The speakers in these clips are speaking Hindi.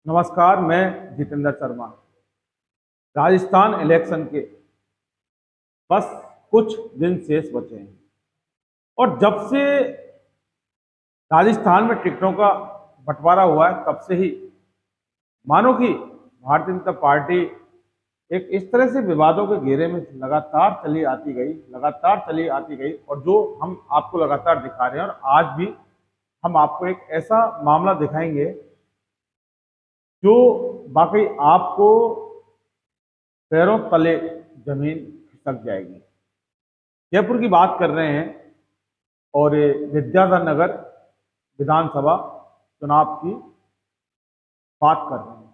नमस्कार, मैं जितेंद्र शर्मा। राजस्थान इलेक्शन के बस कुछ दिन शेष बचे हैं और जब से राजस्थान में टिकटों का बंटवारा हुआ है तब से ही मानो कि भारतीय जनता पार्टी एक इस तरह से विवादों के घेरे में लगातार चली आती गई और जो हम आपको लगातार दिखा रहे हैं। और आज भी हम आपको एक ऐसा मामला दिखाएंगे जो वाकई आपको पैरों तले जमीन खिसक जाएगी। जयपुर की बात कर रहे हैं और विद्याधर नगर विधानसभा चुनाव की बात कर रहे हैं।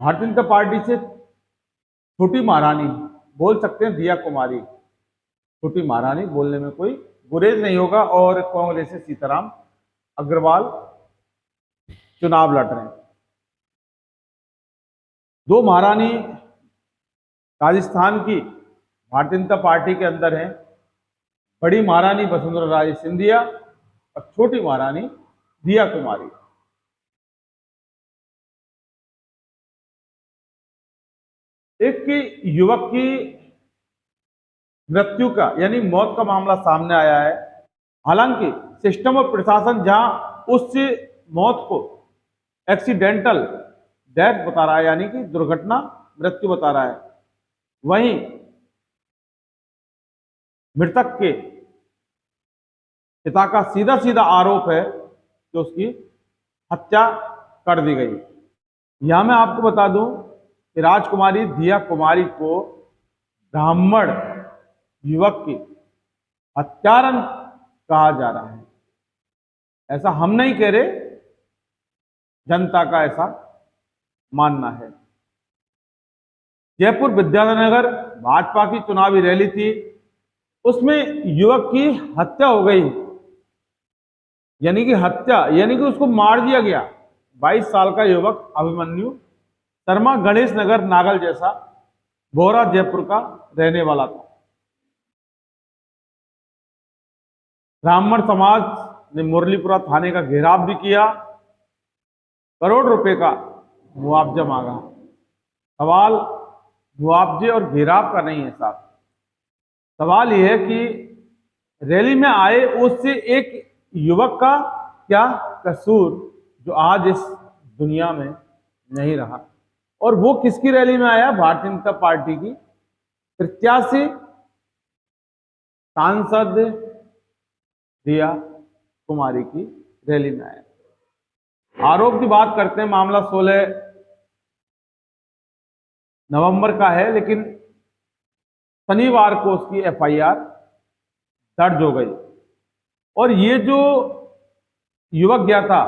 भारतीय जनता पार्टी से छोटी महारानी बोल सकते हैं, दिया कुमारी छोटी महारानी बोलने में कोई गुरेज नहीं होगा, और कांग्रेस से सीताराम अग्रवाल चुनाव लड़ रहे हैं। दो महारानी राजस्थान की भारतीय जनता पार्टी के अंदर हैं। बड़ी महारानी वसुंधरा राजे सिंधिया और छोटी महारानी दिया कुमारी। एक युवक की मृत्यु का यानी मौत का मामला सामने आया है। हालांकि सिस्टम और प्रशासन जहां उस मौत को एक्सीडेंटल डेथ बता रहा है, यानी कि दुर्घटना मृत्यु बता रहा है, वहीं मृतक के पिता का सीधा सीधा आरोप है कि उसकी हत्या कर दी गई। यहां मैं आपको बता दूं कि राजकुमारी दिया कुमारी को ब्राह्मण युवक की हत्यारन कहा जा रहा है। ऐसा हम नहीं कह रहे, जनता का ऐसा मानना है। जयपुर विद्याधर भाजपा की चुनावी रैली थी, उसमें युवक की हत्या हो गई, यानी कि उसको मार दिया गया। 22 साल का युवक अभिमन्यु शर्मा गणेश नगर नागल जैसा बोरा जयपुर का रहने वाला था। ब्राह्मण समाज ने मुरलीपुरा थाने का घेराव भी किया, करोड़ रुपए का मुआवजा मांगा। सवाल मुआवजे और घेराव का नहीं है साहब, सवाल यह है कि रैली में आए उससे एक युवक का क्या कसूर जो आज इस दुनिया में नहीं रहा। और वो किसकी रैली में आया? भारतीय जनता पार्टी की प्रत्याशी सांसद दिया कुमारी की रैली में आया। आरोप की बात करते हैं, मामला 16 नवंबर का है, लेकिन शनिवार को उसकी एफआईआर दर्ज हो गई। और ये जो युवक गया था,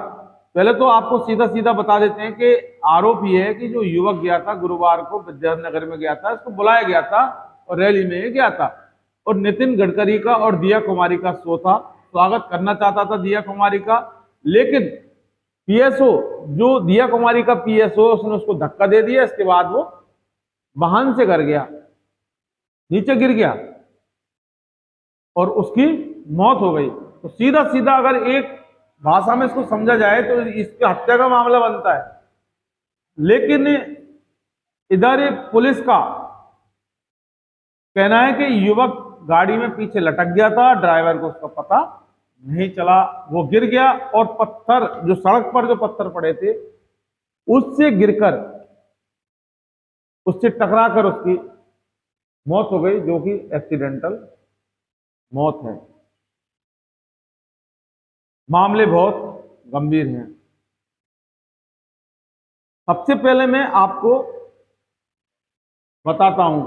पहले तो आपको सीधा सीधा बता देते हैं कि आरोप ये है कि जो युवक गया था गुरुवार को विद्याधर नगर में गया था, इसको बुलाया गया था और रैली में गया था, और नितिन गडकरी का और दिया कुमारी का शो था। स्वागत करना चाहता था दिया कुमारी का, लेकिन पीएसओ जो दिया कुमारी का पीएसओ उसने उसको धक्का दे दिया। इसके बाद वो वाहन से नीचे गिर गया और उसकी मौत हो गई। तो सीधा सीधा अगर एक भाषा में इसको समझा जाए तो इसकी हत्या का मामला बनता है। लेकिन इधर पुलिस का कहना है कि युवक गाड़ी में पीछे लटक गया था, ड्राइवर को उसका पता नहीं चला, वो गिर गया और पत्थर जो सड़क पर जो पत्थर पड़े थे उससे गिरकर उससे टकराकर उसकी मौत हो गई, जो कि एक्सीडेंटल मौत है। मामले बहुत गंभीर हैं। सबसे पहले मैं आपको बताता हूं,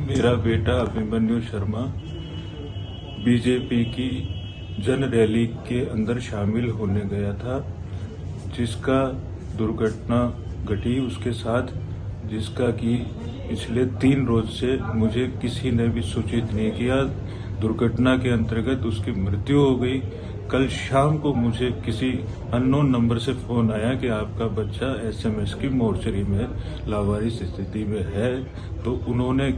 मेरा बेटा अभिमन्यु शर्मा बीजेपी की जन रैली के अंदर शामिल होने गया था, जिसका दुर्घटना घटी उसके साथ, जिसका कि पिछले 3 रोज से मुझे किसी ने भी सूचित नहीं किया। दुर्घटना के अंतर्गत उसकी मृत्यु हो गई। कल शाम को मुझे किसी अननोन नंबर से फोन आया कि आपका बच्चा एसएमएस की मोर्चरी में लावारिस स्थिति में है। तो उन्होंने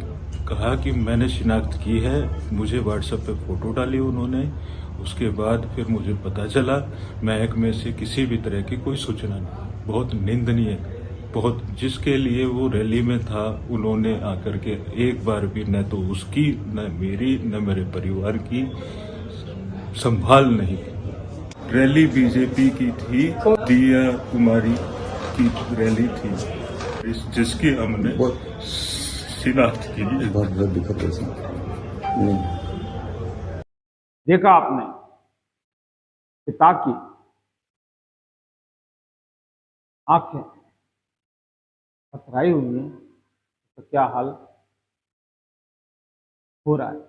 कहा कि मैंने शिनाख्त की है, मुझे व्हाट्सएप पे फोटो डाली उन्होंने उसके बाद फिर मुझे पता चला महकमे से किसी भी तरह की कोई सूचना नहीं। बहुत निंदनीय, बहुत, जिसके लिए वो रैली में था उन्होंने आकर के एक बार भी न तो उसकी, न मेरी, न मेरे परिवार की संभाल नहीं की। रैली बीजेपी की थी, दिया कुमारी की रैली थी, जिसकी हमने शिनाख्त की है। देखा आपने पिता की आंखें पथराई हुई हैं, तो क्या हाल हो रहा है।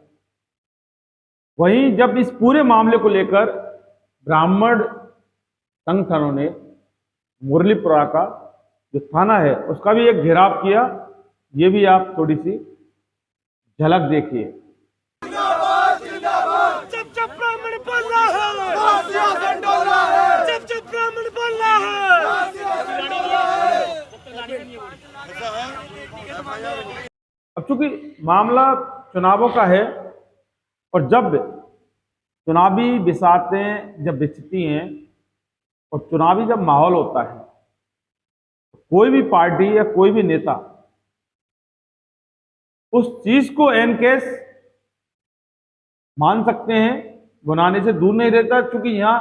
वहीं जब इस पूरे मामले को लेकर ब्राह्मण संगठनों ने मुरलीपुरा का जो थाना है उसका भी एक घेराव किया, ये भी आप थोड़ी सी झलक देखिए। जब ब्राह्मण बोल रहा है, जब ब्राह्मण बोल रहा है। अब चूंकि मामला चुनावों का है और जब चुनावी बिसातें जब बिछती हैं और चुनावी जब माहौल होता है, कोई भी पार्टी या कोई भी नेता उस चीज को एन केस मान सकते हैं, बनाने से दूर नहीं रहता। क्योंकि यहाँ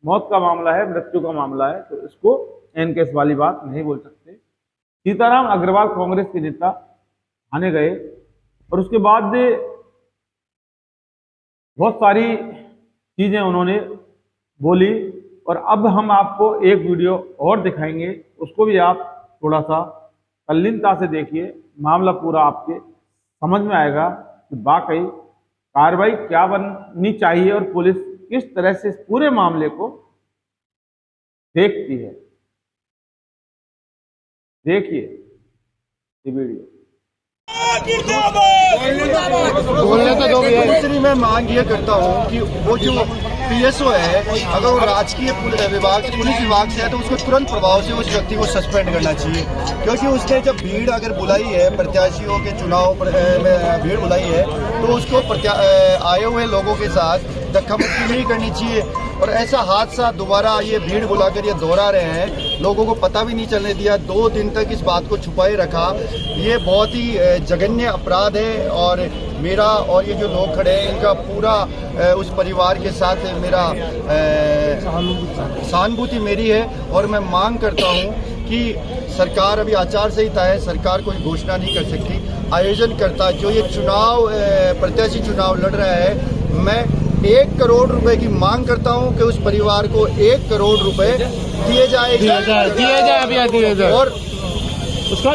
मौत का मामला है, मृत्यु का मामला है, तो इसको एन केस वाली बात नहीं बोल सकते। सीताराम अग्रवाल कांग्रेस के नेता आने गए और उसके बाद बहुत सारी चीजें उन्होंने बोली, और अब हम आपको एक वीडियो और दिखाएंगे, उसको भी आप थोड़ा सा तल्लीनता से देखिए। मामला पूरा आपके समझ में आएगा कि वाकई कार्रवाई क्या बननी चाहिए और पुलिस किस तरह से इस पूरे मामले को देखती है। देखिए ये वीडियो। बोलने तो दो। दूसरी मैं मांग ये करता हूँ कि वो जो पीएसओ है, अगर वो राजकीय पुलिस विभाग से है तो उसको तुरंत प्रभाव से उस व्यक्ति को सस्पेंड करना चाहिए। क्योंकि उसने जब भीड़ अगर बुलाई है, प्रत्याशियों के चुनाव में भीड़ बुलाई है, तो उसको आए हुए लोगों के साथ धक्का मुक्की नहीं करनी चाहिए। और ऐसा हादसा दोबारा ये भीड़ बुलाकर ये दोहरा रहे हैं, लोगों को पता भी नहीं चलने दिया, 2 दिन तक इस बात को छुपाए रखा। ये बहुत ही जघन्य अपराध है और मेरा और ये जो लोग खड़े हैं इनका पूरा उस परिवार के साथ मेरा सहानुभूति मेरी है। और मैं मांग करता हूँ कि सरकार, अभी आचार संहिता है, सरकार कोई घोषणा नहीं कर सकती। आयोजन करता जो ये चुनाव प्रत्याशी चुनाव लड़ रहा है, मैं 1 करोड़ रुपए की मांग करता हूं कि उस परिवार को 1 करोड़ रुपए दिए जाए और उसका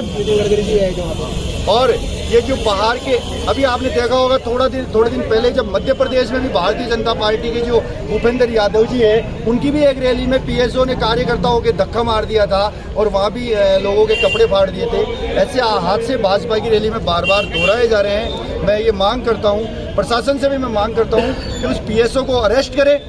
और ये जो बाहर के, अभी आपने देखा होगा थोड़े दिन पहले जब मध्य प्रदेश में भी भारतीय जनता पार्टी के जो भूपेंद्र यादव जी है, उनकी भी एक रैली में पीएसओ ने कार्यकर्ताओं के धक्का मार दिया था और वहाँ भी लोगों के कपड़े फाड़ दिए थे। ऐसे हादसे भाजपा की रैली में बार बार दोहराए जा रहे हैं। मैं ये मांग करता हूँ, प्रशासन से भी मैं मांग करता हूँ कि उस पीएसओ को अरेस्ट करे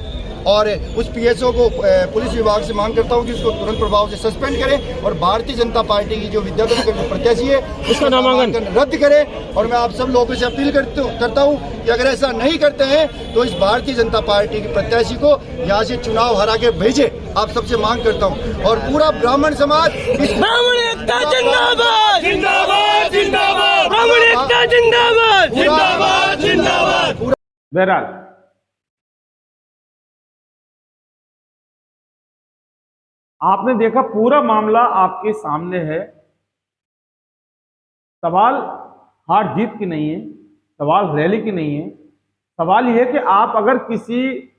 और उस पीएसओ को पुलिस विभाग से मांग करता हूं कि उसको तुरंत प्रभाव से सस्पेंड करें और भारतीय जनता पार्टी की जो विद्यार्थी प्रत्याशी है उसका नामांकन रद्द करें। और मैं आप सब लोगों से अपील करता हूं कि अगर ऐसा नहीं करते हैं तो इस भारतीय जनता पार्टी की प्रत्याशी को यहाँ से चुनाव हरा के भेजे। आप सबसे मांग करता हूँ और पूरा ब्राह्मण समाज ब्राह्मण एकता जिंदाबाद, जिंदाबाद, जिंदाबाद, ब्राह्मण एकता जिंदाबाद, जिंदाबाद, जिंदाबाद। बहरहाल आपने देखा, पूरा मामला आपके सामने है। सवाल हार जीत की नहीं है, सवाल रैली की नहीं है। सवाल यह है कि आप अगर किसी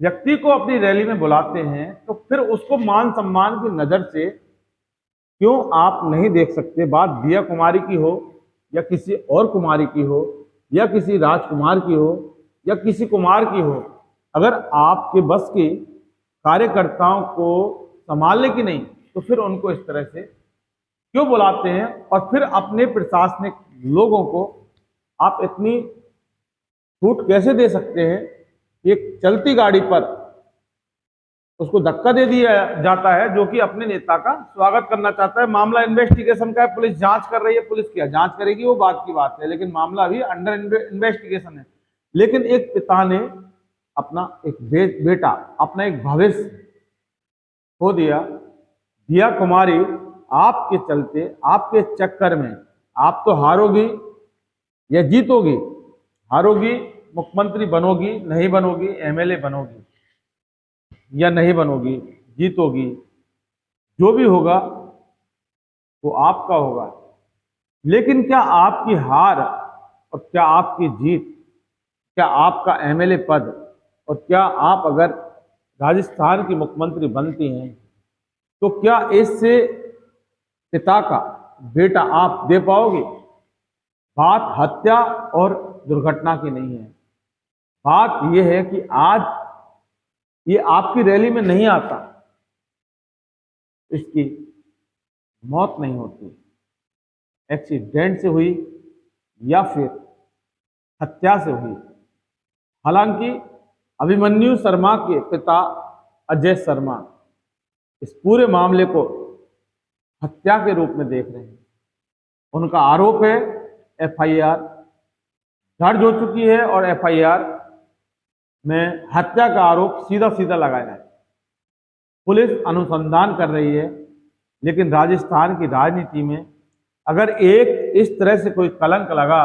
व्यक्ति को अपनी रैली में बुलाते हैं तो फिर उसको मान सम्मान की नजर से क्यों आप नहीं देख सकते। बात दिया कुमारी की हो या किसी और कुमारी की हो या किसी राजकुमार की हो या किसी कुमार की हो, अगर आपके बस की कार्यकर्ताओं को संभालने की नहीं तो फिर उनको इस तरह से क्यों बुलाते हैं। और फिर अपने प्रशासनिक लोगों को आप इतनी छूट कैसे दे सकते हैं। एक चलती गाड़ी पर उसको धक्का दे दिया जाता है जो कि अपने नेता का स्वागत करना चाहता है। मामला इन्वेस्टिगेशन का है, पुलिस जांच कर रही है, पुलिस क्या जांच करेगी वो बात की बात है, लेकिन मामला अभी अंडर इन्वेस्टिगेशन है। लेकिन एक पिता ने अपना एक बेटा, अपना एक भविष्य खो दिया। दिया कुमारी, आपके चलते, आपके चक्कर में आप तो हारोगी या जीतोगी, हारोगी, मुख्यमंत्री बनोगी, नहीं बनोगी, एमएलए बनोगी या नहीं बनोगी, जीतोगी, जो भी होगा वो आपका होगा। लेकिन क्या आपकी हार और क्या आपकी जीत, क्या आपका एमएलए पद और क्या आप अगर राजस्थान की मुख्यमंत्री बनती हैं तो क्या इससे पिता का बेटा आप दे पाओगे? बात हत्या और दुर्घटना की नहीं है। बात यह है कि आज ये आपकी रैली में नहीं आता, इसकी मौत नहीं होती, एक्सीडेंट से हुई या फिर हत्या से हुई। हालांकि अभिमन्यु शर्मा के पिता अजय शर्मा इस पूरे मामले को हत्या के रूप में देख रहे हैं। उनका आरोप है, एफआईआर दर्ज हो चुकी है और एफआईआर में हत्या का आरोप सीधा सीधा लगाया है। पुलिस अनुसंधान कर रही है, लेकिन राजस्थान की राजनीति में अगर एक इस तरह से कोई कलंक लगा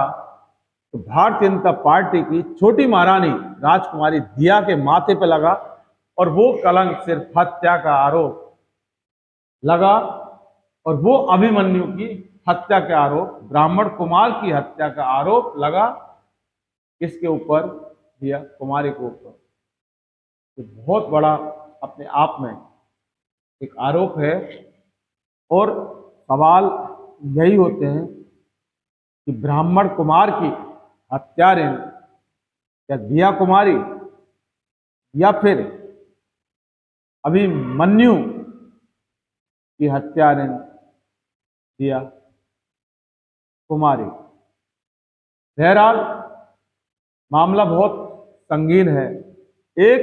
तो भारतीय जनता पार्टी की छोटी महारानी राजकुमारी दिया के माथे पे लगा, और वो कलंक सिर्फ हत्या का आरोप लगा, और वो अभिमन्यु की हत्या का आरोप, ब्राह्मण कुमार की हत्या का आरोप लगा किसके ऊपर? दिया कुमारी के ऊपर। तो बहुत बड़ा अपने आप में एक आरोप है, और सवाल यही होते हैं कि ब्राह्मण कुमार की हत्यारिन या दिया कुमारी या फिर अभिमन्यु की हत्यारिन दिया कुमारी। बहरहाल मामला बहुत संगीन है। एक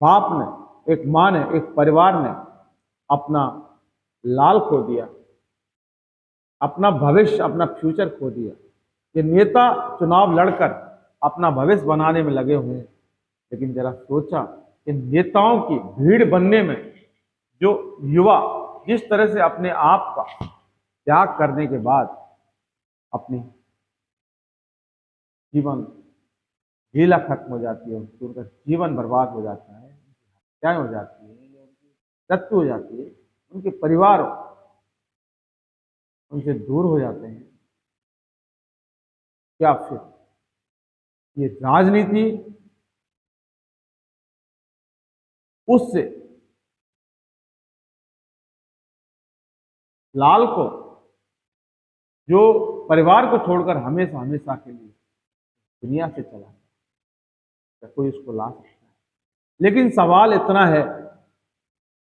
बाप ने, एक मां ने, एक परिवार ने अपना लाल खो दिया, अपना भविष्य, अपना फ्यूचर खो दिया। ये नेता चुनाव लड़कर अपना भविष्य बनाने में लगे हुए हैं, लेकिन जरा सोचा कि नेताओं की भीड़ बनने में जो युवा जिस तरह से अपने आप का त्याग करने के बाद अपनी जीवन लीला खत्म हो जाती है, उनका जीवन बर्बाद हो जाता है, हत्याएं हो जाती है, उनकी मृत्यु हो जाती है, उनके परिवार उनसे दूर हो जाते हैं। क्या फिर ये राजनीति उससे लाल को, जो परिवार को छोड़कर हमेशा हमेशा के लिए दुनिया से चला, क्या कोई उसको ला सकता है? लेकिन सवाल इतना है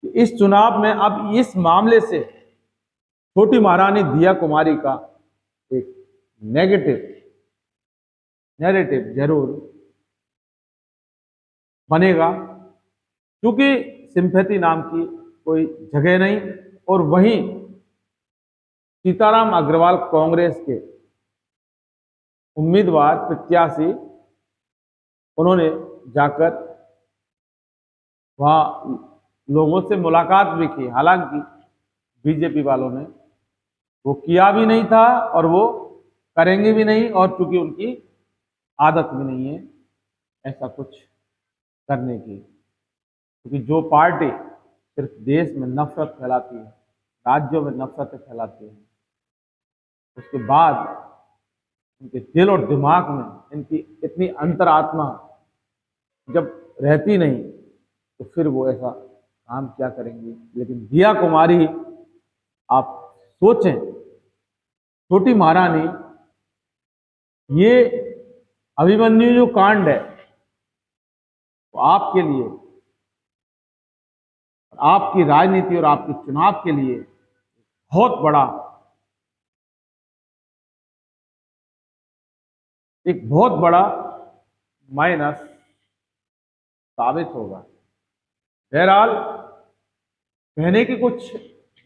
कि इस चुनाव में अब इस मामले से छोटी महारानी दिया कुमारी का एक नेगेटिव नैरेटिव जरूर बनेगा, क्योंकि सिंपैथी नाम की कोई जगह नहीं। और वहीं सीताराम अग्रवाल कांग्रेस के उम्मीदवार प्रत्याशी, उन्होंने जाकर वहां लोगों से मुलाकात भी की। हालांकि बीजेपी वालों ने वो किया भी नहीं था और वो करेंगे भी नहीं, और चूंकि उनकी आदत भी नहीं है ऐसा कुछ करने की, क्योंकि जो पार्टी सिर्फ देश में नफरत फैलाती है, राज्यों में नफरत फैलाती है, उसके बाद उनके दिल और दिमाग में इनकी इतनी अंतरात्मा जब रहती नहीं तो फिर वो ऐसा काम क्या करेंगे। लेकिन दिया कुमारी, आप सोचें, छोटी महारानी, ये अभिमन्यु जो कांड है वो आपके लिए, आपकी राजनीति और आपके चुनाव के लिए बहुत बड़ा, एक बहुत बड़ा माइनस साबित होगा। बहरहाल कहने की कुछ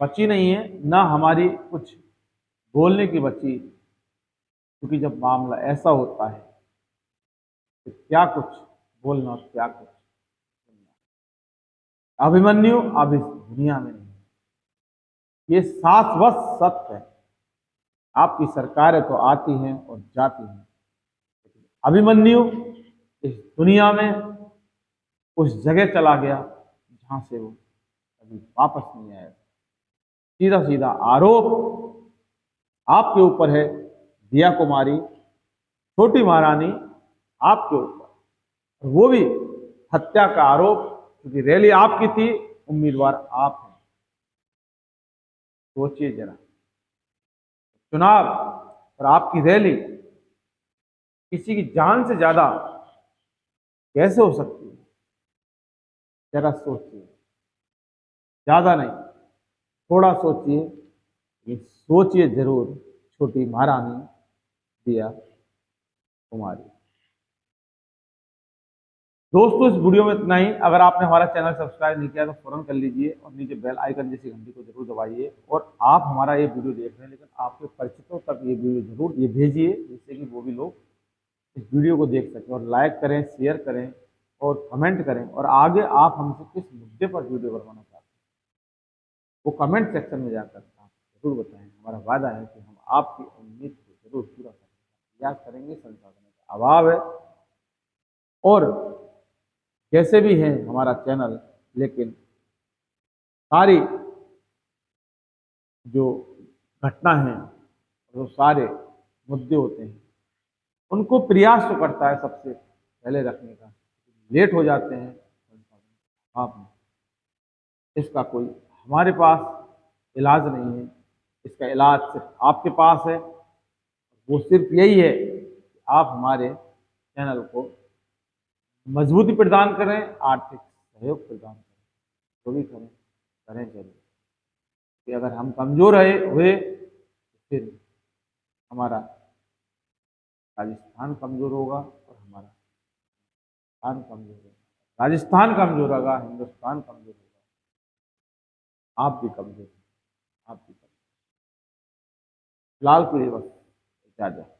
बची नहीं है, ना हमारी कुछ बोलने की बची, क्योंकि जब मामला ऐसा होता है कि क्या कुछ बोलना और क्या कुछ सुनना। अभिमन्यु अब इस दुनिया में नहीं, ये शाश्वत सत्य है। आपकी सरकारें तो आती हैं और जाती हैं, लेकिन अभिमन्यु इस दुनिया में उस जगह चला गया जहां से वो कभी वापस नहीं आया। सीधा सीधा आरोप आपके ऊपर है, दिया कुमारी, छोटी महारानी, आपके ऊपर, और वो भी हत्या का आरोप, क्योंकि रैली आपकी थी, उम्मीदवार आप हैं। सोचिए जरा, चुनाव और आपकी रैली किसी की जान से ज्यादा कैसे हो सकती है? जरा सोचिए, ज्यादा नहीं, थोड़ा सोचिए, ये सोचिए जरूर, छोटी महारानी दिया कुमारी। दोस्तों, इस वीडियो में इतना ही। अगर आपने हमारा चैनल सब्सक्राइब नहीं किया तो फौरन कर लीजिए और नीचे बेल आइकन जैसी घंटी को जरूर दबाइए। और आप हमारा ये वीडियो देख रहे हैं, लेकिन आपके परिचितों तक ये वीडियो जरूर ये भेजिए, जिससे कि वो भी लोग इस वीडियो को देख सकें। और लाइक करें, शेयर करें और कमेंट करें। और आगे आप हमसे किस मुद्दे पर वीडियो बनवाना चाहते हैं वो कमेंट सेक्शन में जाकर आप जरूर बताएं। हमारा वादा है कि हम आपकी उम्मीद को जरूर पूरा करेंगे। प्रयास करेंगे, संसाधनों का अभाव है और कैसे भी है हमारा चैनल, लेकिन सारी जो घटना है, जो सारे मुद्दे होते हैं, उनको प्रयास तो करता है सबसे पहले रखने का। लेट हो जाते हैं आप, इसका कोई हमारे पास इलाज नहीं है। इसका इलाज सिर्फ आपके पास है। वो सिर्फ यही है कि आप हमारे चैनल को मजबूती प्रदान करें, आर्थिक सहयोग प्रदान करें, जो भी करें जरूर। कि अगर हम कमजोर हुए तो फिर हमारा राजस्थान कमजोर होगा और हमारा हिंदुस्तान कमजोर होगा। राजस्थान कमजोर होगा, हिंदुस्तान कमजोर होगा, आप भी कमजोर हैं, आप भी कमजोर। फिलहाल के लिए बस इजाजत।